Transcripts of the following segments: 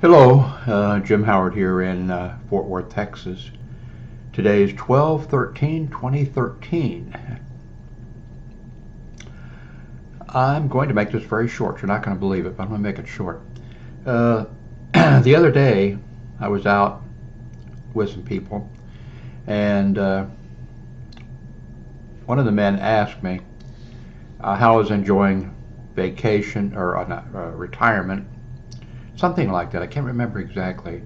Hello, Jim Howard here in Fort Worth, Texas. Today is 12/13/2013. I'm going to make this very short. You're not going to believe it, but I'm going to make it short. The other day, I was out with some people, and one of the men asked me how I was enjoying vacation or retirement, something like that. I can't remember exactly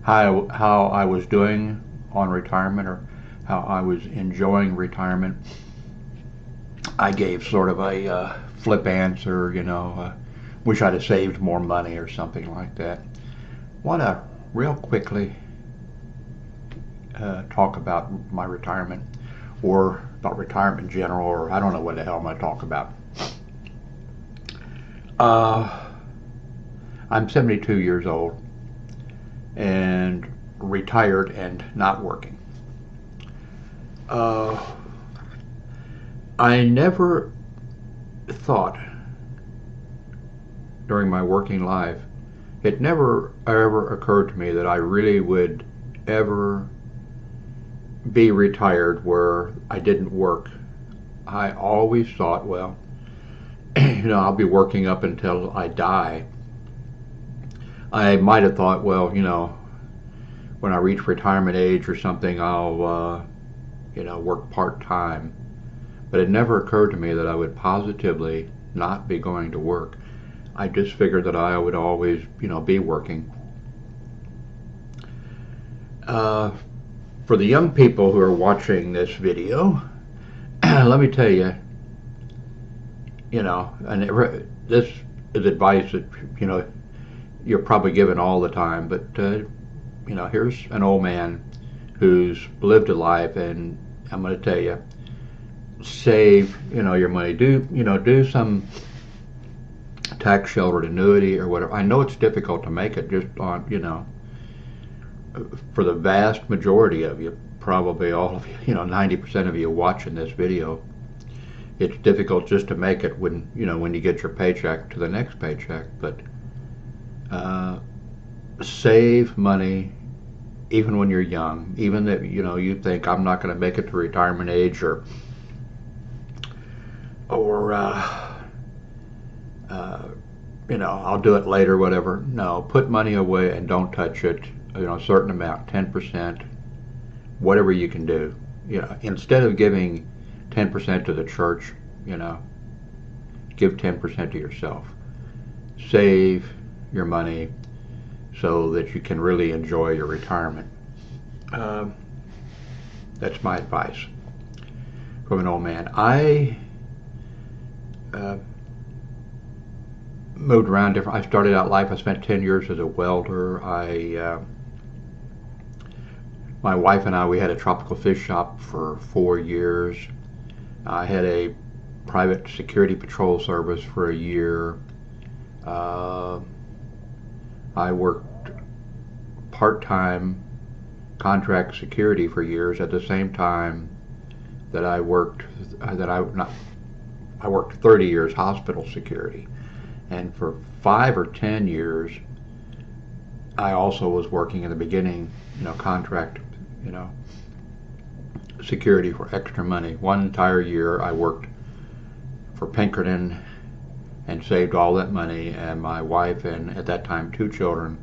how I was doing on retirement or how I was enjoying retirement. I gave sort of a flip answer, wish I'd have saved more money or something like that. Want to real quickly talk about my retirement or about retirement in general, or I don't know what the hell I'm going to talk about. I'm 72 years old and retired and not working. I never thought during my working life, it never ever occurred to me that I really would ever be retired where I didn't work. I always thought, well, I'll be working up until I die. I might have thought, well, when I reach retirement age or something, I'll, work part-time. But it never occurred to me that I would positively not be going to work. I just figured that I would always, be working. For the young people who are watching this video, let me tell you, and this is advice that, you're probably given all the time, but, here's an old man who's lived a life, and I'm going to tell you, save, your money. Do some tax sheltered annuity or whatever. I know it's difficult to make it just on, for the vast majority of you, probably all of you, 90% of you watching this video, it's difficult just to make it when you get your paycheck to the next paycheck. But save money even when you're young, even that you think I'm not going to make it to retirement age or I'll do it later, whatever. No, put money away and don't touch it. A certain amount, 10%, whatever you can do. Instead of giving 10% to the church, give 10% to yourself. Save your money so that you can really enjoy your retirement. That's my advice from an old man. I moved around different. I started out life. I spent 10 years as a welder. My wife and I, we had a tropical fish shop for 4 years. I had a private security patrol service for a year. I worked part-time contract security for years at the same time that I worked 30 years hospital security. And for 5 or 10 years, I also was working in the beginning, contract, security for extra money. One entire year I worked for Pinkerton and saved all that money, and my wife and at that time 2 children,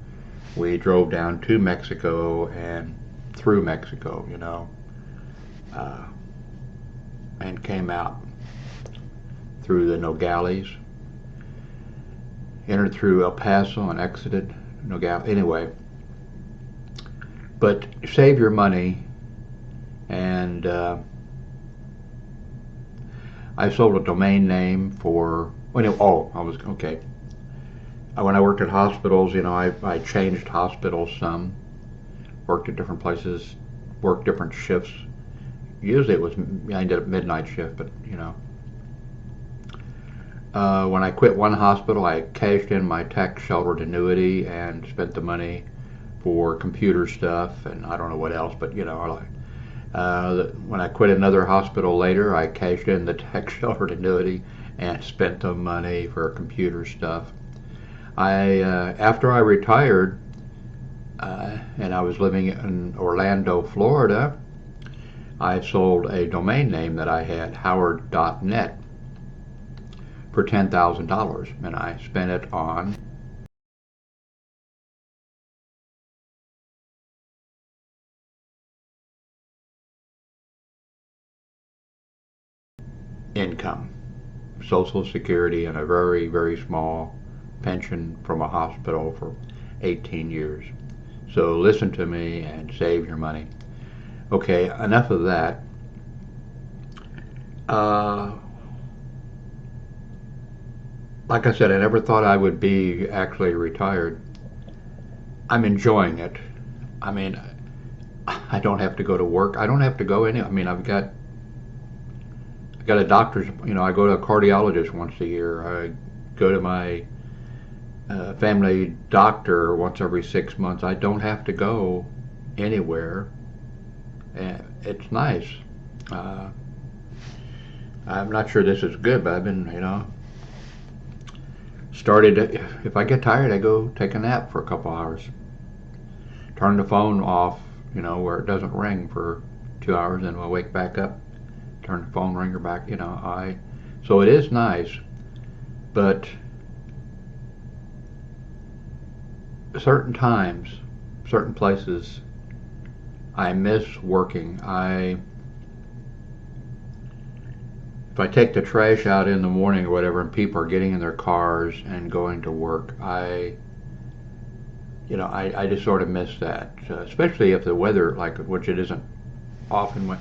we drove down to Mexico and through Mexico, and came out through the Nogales, entered through El Paso and exited Nogales. Anyway, but save your money. And I sold a domain name for. When I was okay. When I worked at hospitals, I changed hospitals some, worked at different places, worked different shifts. Usually I ended up midnight shift, but when I quit one hospital, I cashed in my tax sheltered annuity and spent the money for computer stuff and I don't know what else, but when I quit another hospital later, I cashed in the tax sheltered annuity and spent the money for computer stuff. After I retired, and I was living in Orlando, Florida, I sold a domain name that I had, Howard.net, for $10,000, and I spent it on income, Social Security, and a very, very small pension from a hospital for 18 years. So listen to me and save your money. Okay, enough of that. Uh, like I said, I never thought I would be actually retired. I'm enjoying it. I mean, I don't have to go to work. I don't have to go any. I mean, I've got a doctor's. I go to a cardiologist once a year. I go to my family doctor once every 6 months. I don't have to go anywhere, and it's nice. Uh, I'm not sure this is good, but I've been, started. If I get tired, I go take a nap for a couple hours. Turn the phone off, where it doesn't ring for 2 hours, and we'll wake back up. Turn the phone ringer back. So it is nice, but certain times, certain places, I miss working. If I take the trash out in the morning or whatever, and people are getting in their cars and going to work, I just sort of miss that, especially if the weather, like, which it isn't often.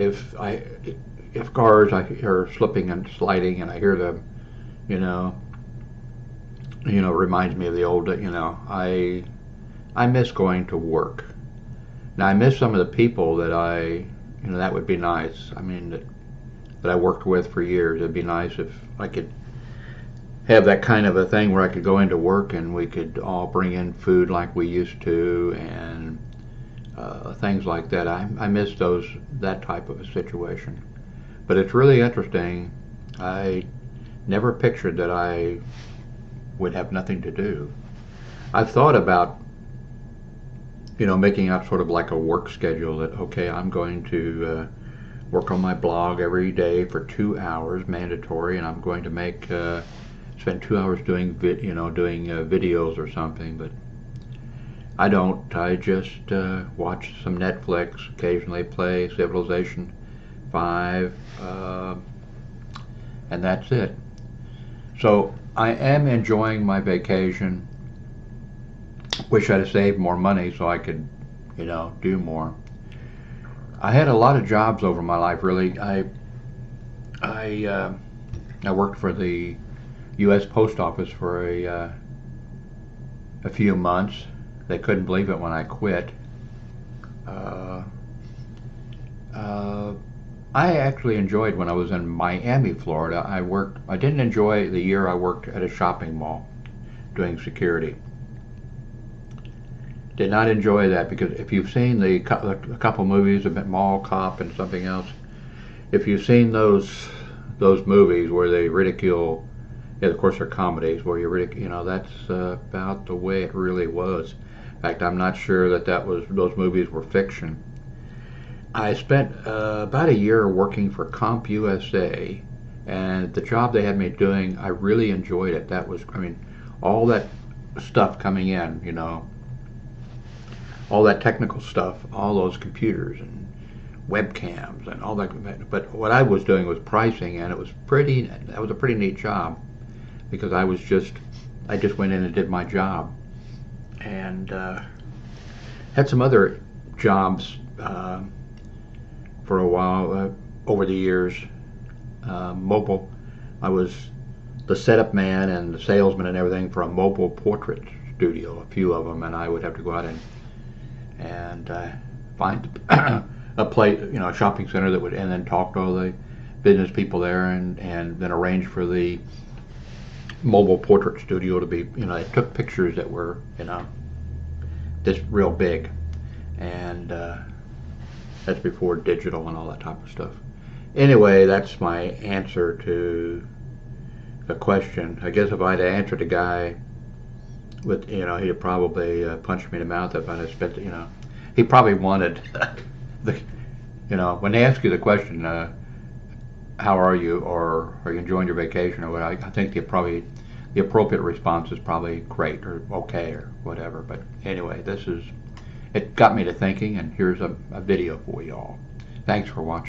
If I if cars are slipping and sliding, and I hear them, you know, reminds me of the old, I miss going to work. Now I miss some of the people that that would be nice. I mean, that I worked with for years. It'd be nice if I could have that kind of a thing where I could go into work and we could all bring in food like we used to, and things like that. I miss that type of a situation. But it's really interesting. I never pictured that I would have nothing to do. I've thought about, making up sort of like a work schedule that, okay, I'm going to work on my blog every day for 2 hours, mandatory, and I'm going to spend 2 hours doing videos or something. But I don't. I just watch some Netflix, occasionally play Civilization 5, and that's it. So I am enjoying my vacation. Wish I'd have saved more money so I could, do more. I had a lot of jobs over my life. Really, I worked for the U.S. Post Office for a few months. They couldn't believe it when I quit. Uh, uh, I actually enjoyed when I was in Miami, Florida. I didn't enjoy the year I worked at a shopping mall doing security. Did not enjoy that, because if you've seen a couple movies about Mall Cop and something else, if you've seen those movies where they ridicule, yeah, of course they're comedies where you ridicule, that's about the way it really was. In fact, I'm not sure that those movies were fiction. I spent about a year working for CompUSA, and the job they had me doing, I really enjoyed it. That was, I mean, all that stuff coming in, all that technical stuff, all those computers and webcams and all that. But what I was doing was pricing, and that was a pretty neat job, because I just went in and did my job, and had some other jobs for a while over the years. Mobile, I was the setup man and the salesman and everything for a mobile portrait studio, a few of them, and I would have to go out and find a place, a shopping center that would, and then talk to all the business people there, and then arrange for the mobile portrait studio to be, it took pictures that were, this real big, and that's before digital and all that type of stuff. Anyway, that's my answer to the question. I guess if I'd answered a guy with he'd probably punch me in the mouth if I spent he probably wanted the when they ask you the question, how are you, or are you enjoying your vacation, or what, I think the appropriate response is probably great or okay or whatever. But anyway, it got me to thinking, and here's a video for you all. Thanks for watching.